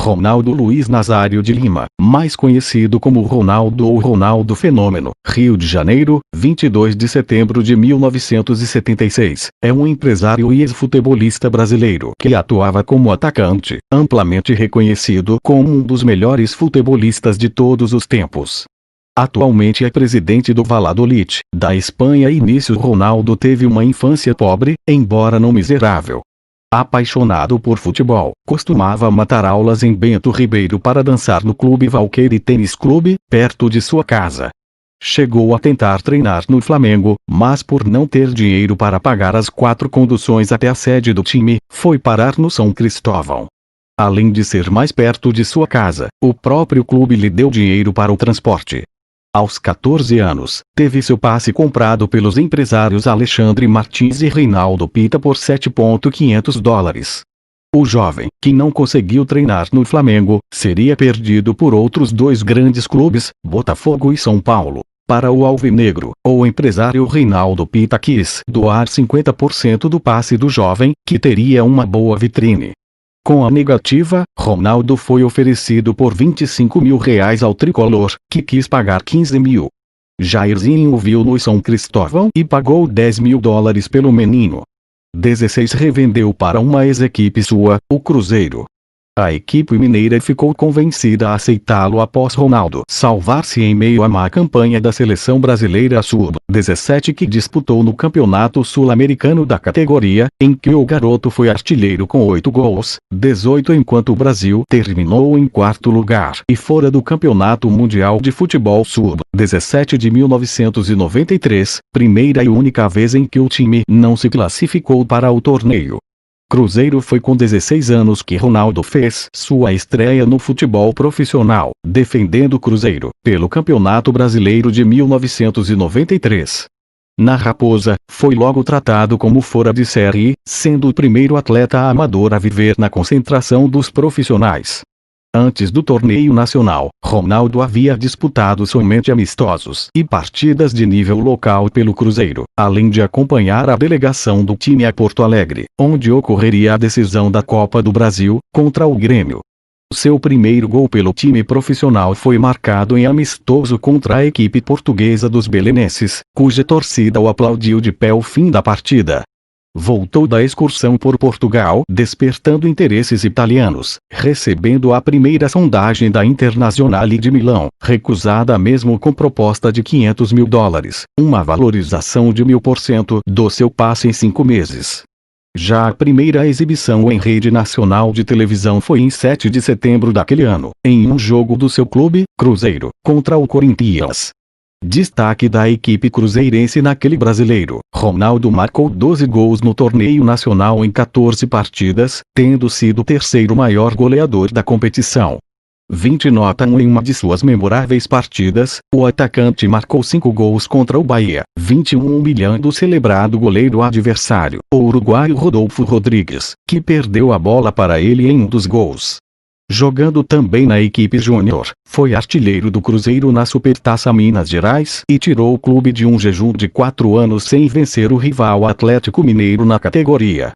Ronaldo Luiz Nazário de Lima, mais conhecido como Ronaldo ou Ronaldo Fenômeno, Rio de Janeiro, 22 de setembro de 1976, é um empresário e ex-futebolista brasileiro que atuava como atacante, amplamente reconhecido como um dos melhores futebolistas de todos os tempos. Atualmente é presidente do Valladolid, da Espanha. Início. Ronaldo teve uma infância pobre, embora não miserável. Apaixonado por futebol, costumava matar aulas em Bento Ribeiro para dançar no Clube Valqueire Tênis Clube, perto de sua casa. Chegou a tentar treinar no Flamengo, mas por não ter dinheiro para pagar as 4 conduções até a sede do time, foi parar no São Cristóvão. Além de ser mais perto de sua casa, o próprio clube lhe deu dinheiro para o transporte. Aos 14 anos, teve seu passe comprado pelos empresários Alexandre Martins e Reinaldo Pita por $7.500. O jovem, que não conseguiu treinar no Flamengo, seria perdido por outros 2 grandes clubes, Botafogo e São Paulo. Para o alvinegro, o empresário Reinaldo Pita quis doar 50% do passe do jovem, que teria uma boa vitrine. Com a negativa, Ronaldo foi oferecido por R$25 mil ao tricolor, que quis pagar 15 mil. Jairzinho o viu no São Cristóvão e pagou $10 mil pelo menino. 16 revendeu para uma ex-equipe sua, o Cruzeiro. A equipe mineira ficou convencida a aceitá-lo após Ronaldo salvar-se em meio à má campanha da seleção brasileira sub-17 que disputou no Campeonato Sul-Americano da categoria, em que o garoto foi artilheiro com 8 gols, 18 enquanto o Brasil terminou em 4º lugar e fora do Campeonato Mundial de Futebol Sub-17 de 1993, primeira e única vez em que o time não se classificou para o torneio. Cruzeiro. Foi com 16 anos que Ronaldo fez sua estreia no futebol profissional, defendendo o Cruzeiro, pelo Campeonato Brasileiro de 1993. Na Raposa, foi logo tratado como fora de série, sendo o primeiro atleta amador a viver na concentração dos profissionais. Antes do torneio nacional, Ronaldo havia disputado somente amistosos e partidas de nível local pelo Cruzeiro, além de acompanhar a delegação do time a Porto Alegre, onde ocorreria a decisão da Copa do Brasil, contra o Grêmio. Seu primeiro gol pelo time profissional foi marcado em amistoso contra a equipe portuguesa dos Belenenses, cuja torcida o aplaudiu de pé ao fim da partida. Voltou da excursão por Portugal, despertando interesses italianos, recebendo a primeira sondagem da Internazionale de Milão, recusada mesmo com proposta de $500 mil, uma valorização de 1000% do seu passe em 5 meses. Já a primeira exibição em rede nacional de televisão foi em 7 de setembro daquele ano, em um jogo do seu clube, Cruzeiro, contra o Corinthians. Destaque da equipe cruzeirense naquele brasileiro, Ronaldo marcou 12 gols no torneio nacional em 14 partidas, tendo sido o terceiro maior goleador da competição. 20 nota 1 em uma de suas memoráveis partidas, o atacante marcou 5 gols contra o Bahia, 21 humilhando o celebrado goleiro adversário, o uruguaio Rodolfo Rodrigues, que perdeu a bola para ele em um dos gols. Jogando também na equipe júnior, foi artilheiro do Cruzeiro na Supertaça Minas Gerais e tirou o clube de um jejum de 4 anos sem vencer o rival Atlético Mineiro na categoria.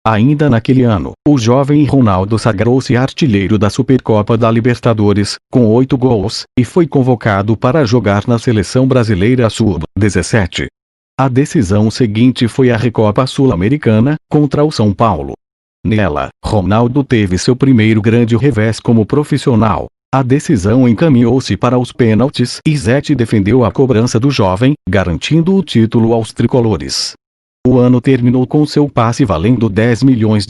Ainda naquele ano, o jovem Ronaldo sagrou-se artilheiro da Supercopa da Libertadores, com 8 gols, e foi convocado para jogar na seleção brasileira sub-17. A decisão seguinte foi a Recopa Sul-Americana, contra o São Paulo. Nela, Ronaldo teve seu primeiro grande revés como profissional. A decisão encaminhou-se para os pênaltis e Zete defendeu a cobrança do jovem, garantindo o título aos tricolores. O ano terminou com seu passe valendo $10 milhões.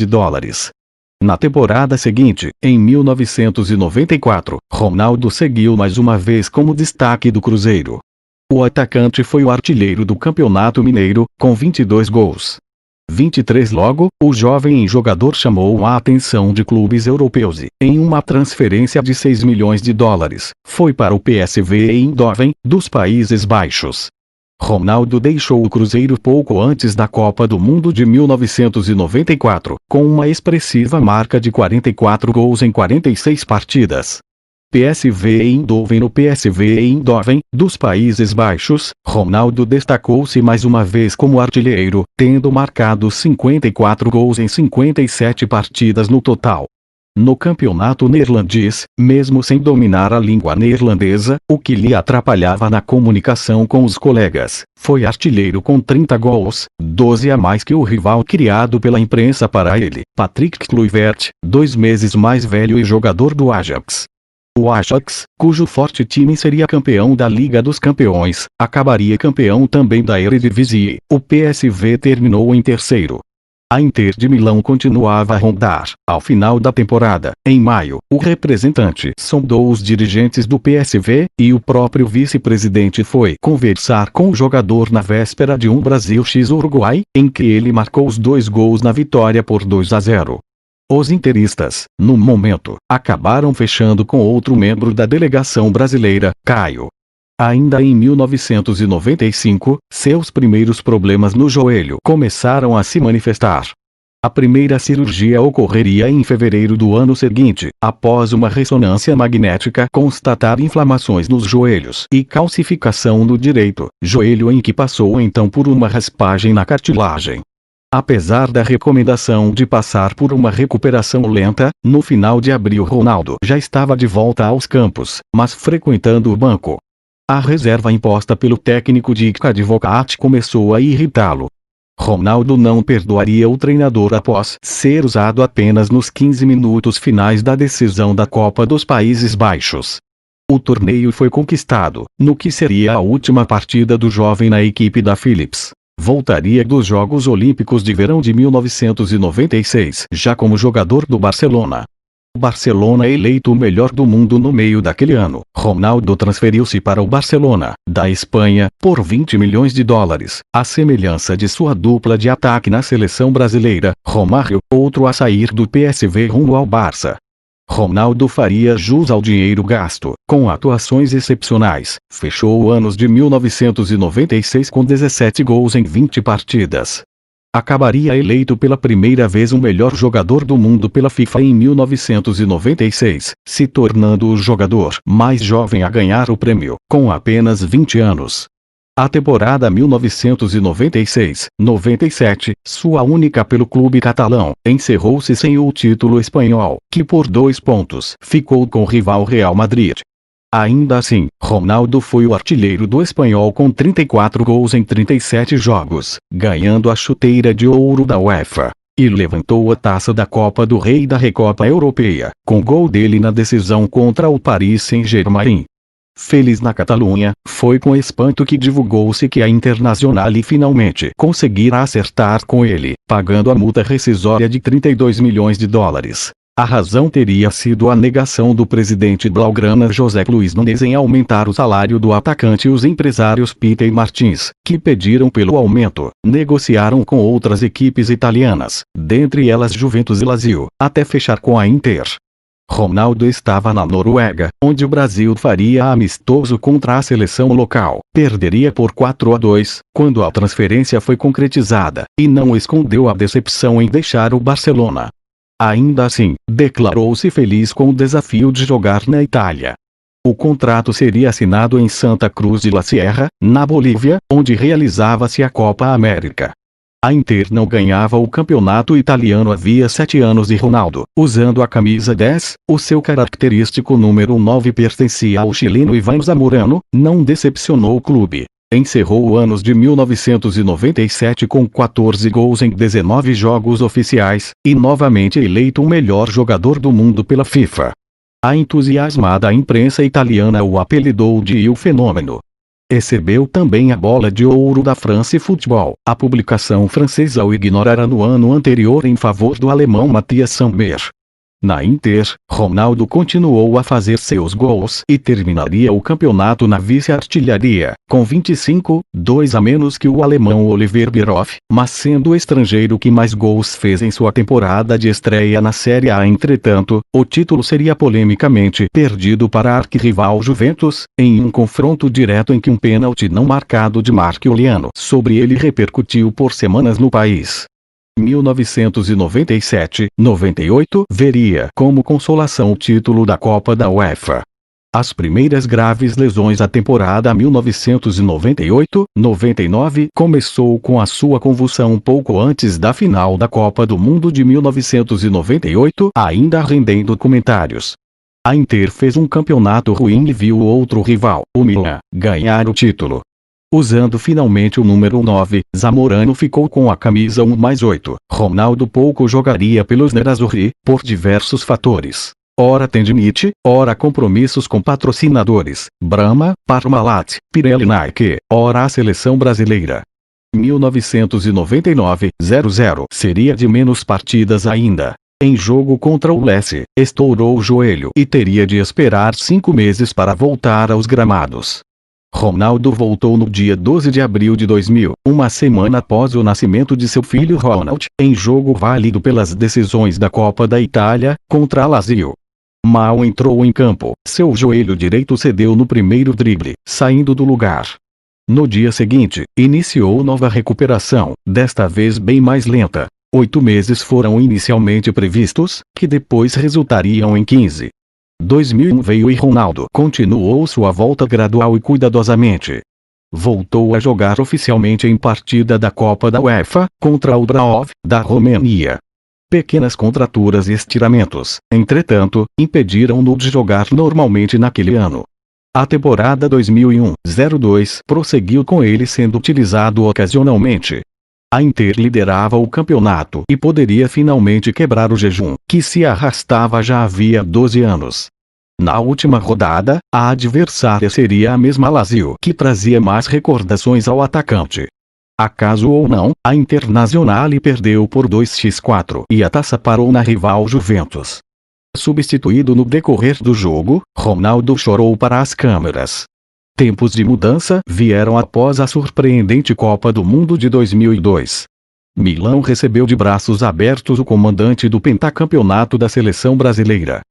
Na temporada seguinte, em 1994, Ronaldo seguiu mais uma vez como destaque do Cruzeiro. O atacante foi o artilheiro do Campeonato Mineiro, com 22 gols. 23 logo, o jovem jogador chamou a atenção de clubes europeus e, em uma transferência de $6 milhões, foi para o PSV Eindhoven, dos Países Baixos. Ronaldo deixou o Cruzeiro pouco antes da Copa do Mundo de 1994, com uma expressiva marca de 44 gols em 46 partidas. PSV Eindhoven. No PSV Eindhoven, dos Países Baixos, Ronaldo destacou-se mais uma vez como artilheiro, tendo marcado 54 gols em 57 partidas no total. no campeonato neerlandês, mesmo sem dominar a língua neerlandesa, o que lhe atrapalhava na comunicação com os colegas. Foi artilheiro com 30 gols, 12 a mais que o rival criado pela imprensa para ele, Patrick Kluivert, 2 meses mais velho e jogador do Ajax. O Ajax, cujo forte time seria campeão da Liga dos Campeões, acabaria campeão também da Eredivisie. O PSV terminou em terceiro. A Inter de Milão continuava a rondar. Ao final da temporada, em maio, o representante sondou os dirigentes do PSV, e o próprio vice-presidente foi conversar com o jogador na véspera de um Brasil x Uruguai, em que ele marcou os 2 gols na vitória por 2-0. Os interistas, no momento, acabaram fechando com outro membro da delegação brasileira, Caio. Ainda em 1995, seus primeiros problemas no joelho começaram a se manifestar. A primeira cirurgia ocorreria em fevereiro do ano seguinte, após uma ressonância magnética constatar inflamações nos joelhos e calcificação no direito, joelho em que passou então por uma raspagem na cartilagem. Apesar da recomendação de passar por uma recuperação lenta, no final de abril Ronaldo já estava de volta aos campos, mas frequentando o banco. A reserva imposta pelo técnico Dick Advocaat começou a irritá-lo. Ronaldo não perdoaria o treinador após ser usado apenas nos 15 minutos finais da decisão da Copa dos Países Baixos. O torneio foi conquistado, no que seria a última partida do jovem na equipe da Philips. Voltaria dos Jogos Olímpicos de Verão de 1996, já como jogador do Barcelona. O Barcelona eleito o melhor do mundo no meio daquele ano. Ronaldo transferiu-se para o Barcelona, da Espanha, por 20 milhões de dólares, à semelhança de sua dupla de ataque na seleção brasileira, Romário, outro a sair do PSV rumo ao Barça. Ronaldo faria jus ao dinheiro gasto, com atuações excepcionais. Fechou o ano de 1996 com 17 gols em 20 partidas. Acabaria eleito pela primeira vez o melhor jogador do mundo pela FIFA em 1996, se tornando o jogador mais jovem a ganhar o prêmio, com apenas 20 anos. A temporada 1996-97, sua única pelo clube catalão, encerrou-se sem o título espanhol, que por 2 pontos ficou com o rival Real Madrid. Ainda assim, Ronaldo foi o artilheiro do espanhol com 34 gols em 37 jogos, ganhando a chuteira de ouro da UEFA. E levantou a taça da Copa do Rei e da Recopa Europeia, com gol dele na decisão contra o Paris Saint-Germain. Feliz na Catalunha, foi com espanto que divulgou-se que a Internazionale finalmente conseguirá acertar com ele, pagando a multa rescisória de 32 milhões de dólares. A razão teria sido a negação do presidente blaugrana José Luiz Nunes em aumentar o salário do atacante. Os empresários Pitta e Martins, que pediram pelo aumento, negociaram com outras equipes italianas, dentre elas Juventus e Lazio, até fechar com a Inter. Ronaldo estava na Noruega, onde o Brasil faria amistoso contra a seleção local. Perderia por 4-2, quando a transferência foi concretizada, e não escondeu a decepção em deixar o Barcelona. Ainda assim, declarou-se feliz com o desafio de jogar na Itália. O contrato seria assinado em Santa Cruz de la Sierra, na Bolívia, onde realizava-se a Copa América. A Inter não ganhava o campeonato italiano havia 7 anos e Ronaldo, usando a camisa 10, o seu característico número 9 pertencia ao chileno Iván Zamorano, não decepcionou o clube. Encerrou o ano de 1997 com 14 gols em 19 jogos oficiais, e novamente eleito o melhor jogador do mundo pela FIFA. A entusiasmada imprensa italiana o apelidou de "o Fenômeno". Recebeu também a Bola de Ouro da France Football. A publicação francesa o ignorara no ano anterior em favor do alemão Matthias Sammer. Na Inter, Ronaldo continuou a fazer seus gols e terminaria o campeonato na vice-artilharia, com 25, 2 a menos que o alemão Oliver Bierhoff, mas sendo o estrangeiro que mais gols fez em sua temporada de estreia na Série A. Entretanto, o título seria polemicamente perdido para a arquirrival Juventus, em um confronto direto em que um pênalti não marcado de Marco Oliano sobre ele repercutiu por semanas no país. 1997-98 veria como consolação o título da Copa da UEFA. As primeiras graves lesões da temporada 1998-99 começou com a sua convulsão pouco antes da final da Copa do Mundo de 1998, ainda rendendo comentários. A Inter fez um campeonato ruim e viu outro rival, o Milan, ganhar o título. Usando finalmente o número 9, Zamorano ficou com a camisa 1+8. Ronaldo pouco jogaria pelos Nerazzurri, por diversos fatores. Ora tendinite, ora compromissos com patrocinadores, Brahma, Parmalat, Pirelli, Nike, ora a seleção brasileira. 1999-00 seria de menos partidas ainda. Em jogo contra o Lecce, estourou o joelho e teria de esperar 5 meses para voltar aos gramados. Ronaldo voltou no dia 12 de abril de 2000, uma semana após o nascimento de seu filho Ronald, em jogo válido pelas decisões da Copa da Itália, contra a Lazio. Mal entrou em campo, seu joelho direito cedeu no primeiro drible, saindo do lugar. No dia seguinte, iniciou nova recuperação, desta vez bem mais lenta. 8 meses foram inicialmente previstos, que depois resultariam em 15. 2001 veio e Ronaldo continuou sua volta gradual e cuidadosamente. Voltou a jogar oficialmente em partida da Copa da UEFA, contra o Braov, da Romênia. Pequenas contraturas e estiramentos, entretanto, impediram-no de jogar normalmente naquele ano. A temporada 2001-02 prosseguiu com ele sendo utilizado ocasionalmente. A Inter liderava o campeonato e poderia finalmente quebrar o jejum, que se arrastava já havia 12 anos. Na última rodada, a adversária seria a mesma Lazio, que trazia mais recordações ao atacante. Acaso ou não, a Internazionale perdeu por 2-4 e a taça parou na rival Juventus. Substituído no decorrer do jogo, Ronaldo chorou para as câmeras. Tempos de mudança vieram após a surpreendente Copa do Mundo de 2002. Milão recebeu de braços abertos o comandante do pentacampeonato da seleção brasileira.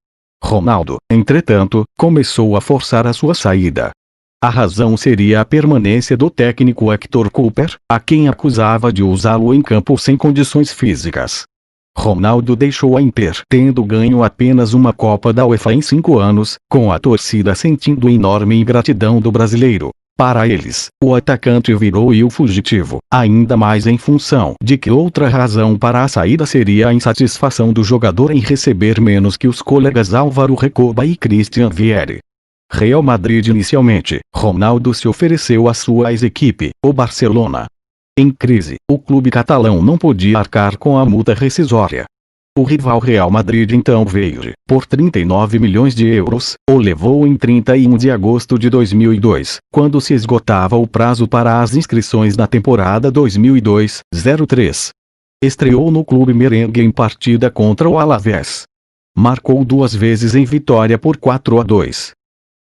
Ronaldo, entretanto, começou a forçar a sua saída. A razão seria a permanência do técnico Héctor Cooper, a quem acusava de usá-lo em campo sem condições físicas. Ronaldo deixou a Inter tendo ganho apenas uma Copa da UEFA em 5 anos, com a torcida sentindo enorme ingratidão do brasileiro. Para eles, o atacante virou o fugitivo, ainda mais em função de que outra razão para a saída seria a insatisfação do jogador em receber menos que os colegas Álvaro Recoba e Christian Vieri. Real Madrid inicialmente, Ronaldo se ofereceu à sua ex-equipe, o Barcelona. Em crise, o clube catalão não podia arcar com a multa rescisória. O rival Real Madrid então veio, por 39 milhões de euros, o levou em 31 de agosto de 2002, quando se esgotava o prazo para as inscrições na temporada 2002-03. Estreou no clube merengue em partida contra o Alavés. Marcou 2 vezes em vitória por 4-2.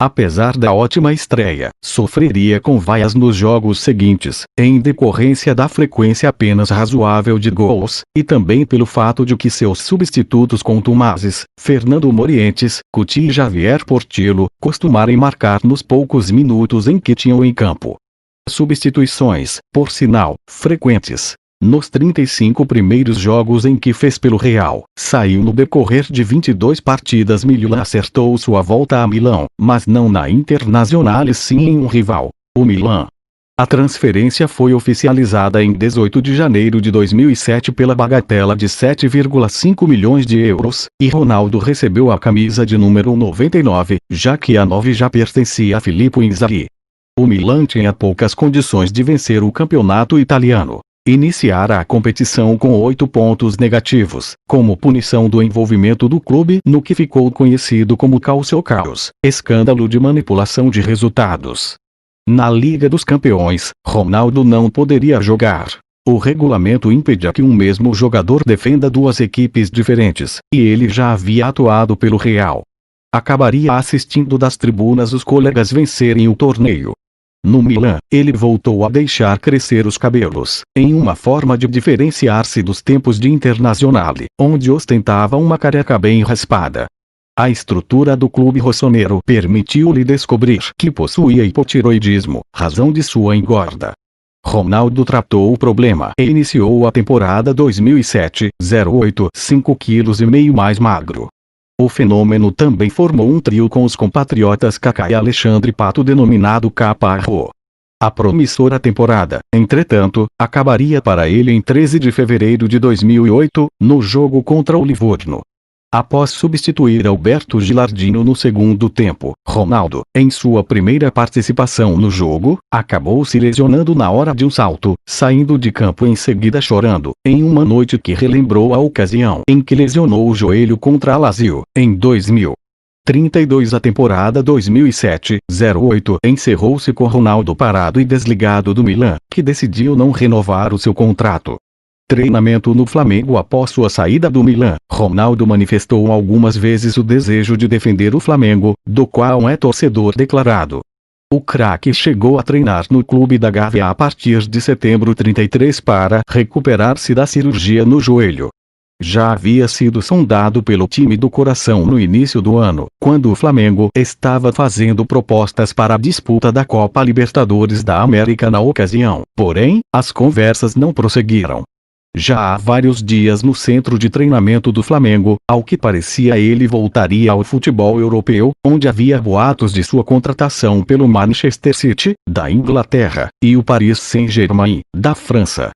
Apesar da ótima estreia, sofreria com vaias nos jogos seguintes, em decorrência da frequência apenas razoável de gols, e também pelo fato de que seus substitutos contumazes, Fernando Morientes, Coutinho e Javier Portillo, costumarem marcar nos poucos minutos em que tinham em campo. Substituições, por sinal, frequentes. Nos 35 primeiros jogos em que fez pelo Real, saiu no decorrer de 22 partidas. Milan acertou sua volta a Milão, mas não na Internazionale, sim em um rival, o Milan. A transferência foi oficializada em 18 de janeiro de 2007 pela bagatela de 7,5 milhões de euros, e Ronaldo recebeu a camisa de número 99, já que a 9 já pertencia a Filippo Inzaghi. O Milan tinha poucas condições de vencer o campeonato italiano. Iniciara a competição com 8 pontos negativos, como punição do envolvimento do clube no que ficou conhecido como Calciocaos, escândalo de manipulação de resultados. Na Liga dos Campeões, Ronaldo não poderia jogar. O regulamento impedia que um mesmo jogador defenda 2 equipes diferentes, e ele já havia atuado pelo Real. Acabaria assistindo das tribunas os colegas vencerem o torneio. No Milan, ele voltou a deixar crescer os cabelos, em uma forma de diferenciar-se dos tempos de Internazionale, onde ostentava uma careca bem raspada. A estrutura do clube rossonero permitiu-lhe descobrir que possuía hipotiroidismo, razão de sua engorda. Ronaldo tratou o problema e iniciou a temporada 2007-08 5,5 kg mais magro. O Fenômeno também formou um trio com os compatriotas Kaká e Alexandre Pato denominado Caparro. A promissora temporada, entretanto, acabaria para ele em 13 de fevereiro de 2008, no jogo contra o Livorno. Após substituir Alberto Gilardino no segundo tempo, Ronaldo, em sua primeira participação no jogo, acabou se lesionando na hora de um salto, saindo de campo em seguida chorando, em uma noite que relembrou a ocasião em que lesionou o joelho contra a Lazio, em 2032. A temporada 2007-08 encerrou-se com Ronaldo parado e desligado do Milan, que decidiu não renovar o seu contrato. Treinamento no Flamengo. Após sua saída do Milan, Ronaldo manifestou algumas vezes o desejo de defender o Flamengo, do qual é torcedor declarado. O craque chegou a treinar no clube da Gávea a partir de setembro 33 para recuperar-se da cirurgia no joelho. Já havia sido sondado pelo time do coração no início do ano, quando o Flamengo estava fazendo propostas para a disputa da Copa Libertadores da América na ocasião. Porém, as conversas não prosseguiram. Já há vários dias no centro de treinamento do Flamengo, ao que parecia ele voltaria ao futebol europeu, onde havia boatos de sua contratação pelo Manchester City, da Inglaterra, e o Paris Saint-Germain, da França.